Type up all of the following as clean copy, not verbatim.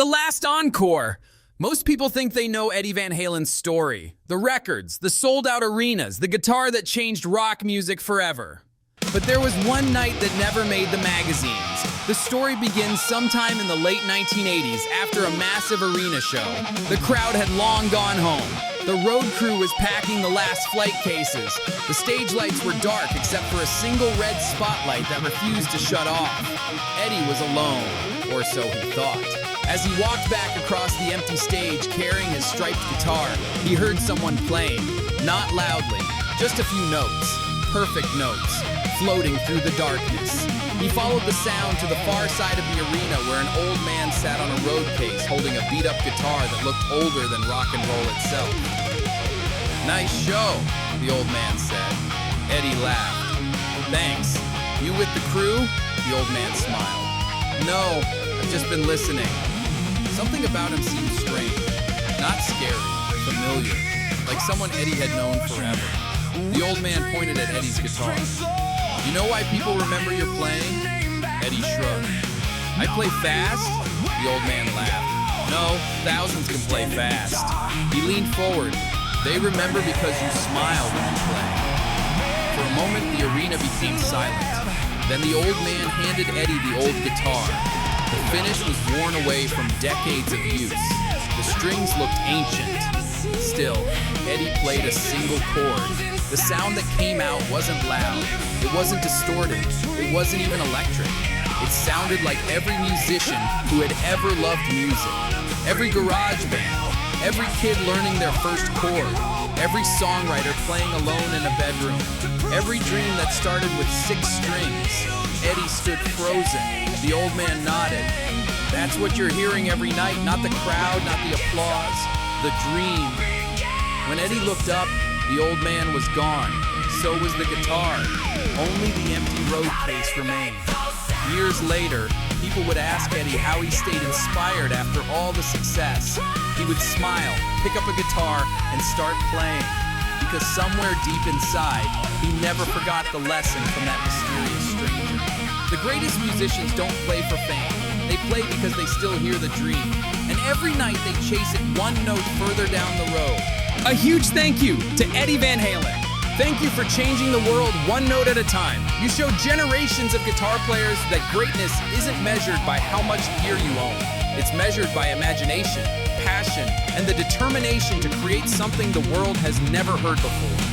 The last encore. Most people think they know Eddie Van Halen's story. The records, the sold-out arenas, the guitar that changed rock music forever. But there was one night that never made the magazines. The story begins sometime in the late 1980s after a massive arena show. The crowd had long gone home. The road crew was packing the last flight cases. The stage lights were dark except for a single red spotlight that refused to shut off. Eddie was alone, or so he thought. As he walked back across the empty stage carrying his striped guitar, he heard someone playing, not loudly, just a few notes, perfect notes, floating through the darkness. He followed the sound to the far side of the arena where an old man sat on a road case holding a beat-up guitar that looked older than rock and roll itself. "Nice show," the old man said. Eddie laughed. "Thanks. You with the crew?" The old man smiled. "No, I've just been listening." Something about him seemed strange. Not scary, familiar, like someone Eddie had known forever. The old man pointed at Eddie's guitar. "You know why people remember your playing?" Eddie shrugged. "I play fast?" The old man laughed. "No, thousands can play fast." He leaned forward. "They remember because you smile when you play." For a moment, the arena became silent. Then the old man handed Eddie the old guitar. The finish was worn away from decades of use. The strings looked ancient. Still, Eddie played a single chord. The sound that came out wasn't loud. It wasn't distorted. It wasn't even electric. It sounded like every musician who had ever loved music. Every garage band. Every kid learning their first chord. Every songwriter playing alone in a bedroom. Every dream that started with 6 strings. Eddie stood frozen. The old man nodded. "That's what you're hearing every night, not the crowd, not the applause. The dream." When Eddie looked up, the old man was gone. So was the guitar. Only the empty road case remained. Years later, people would ask Eddie how he stayed inspired after all the success. He would smile, pick up a guitar, and start playing. Because somewhere deep inside, he never forgot the lesson from that mysterious stranger. The greatest musicians don't play for fame. They play because they still hear the dream. And every night they chase it one note further down the road. A huge thank you to Eddie Van Halen. Thank you for changing the world one note at a time. You show generations of guitar players that greatness isn't measured by how much gear you own. It's measured by imagination, passion, and the determination to create something the world has never heard before.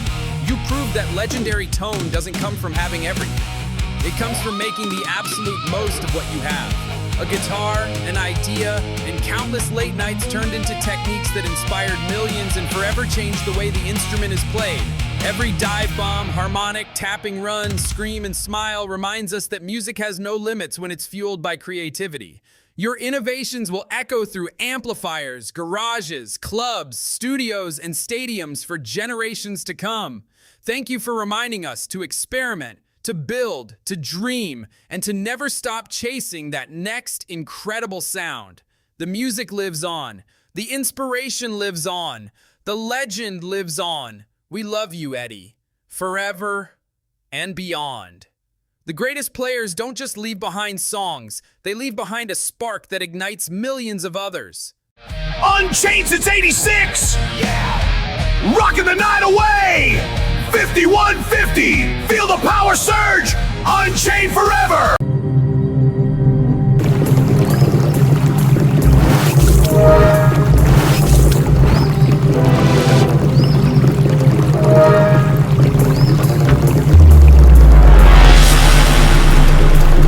You prove that legendary tone doesn't come from having everything. It comes from making the absolute most of what you have. A guitar, an idea, and countless late nights turned into techniques that inspired millions and forever changed the way the instrument is played. Every dive bomb, harmonic, tapping run, scream, and smile reminds us that music has no limits when it's fueled by creativity. Your innovations will echo through amplifiers, garages, clubs, studios, and stadiums for generations to come. Thank you for reminding us to experiment, to build, to dream, and to never stop chasing that next incredible sound. The music lives on. The inspiration lives on. The legend lives on. We love you, Eddie, forever and beyond. The greatest players don't just leave behind songs. They leave behind a spark that ignites millions of others. Unchained since '86! Yeah! Rocking the night away! 5150! Feel the power surge! Unchained forever!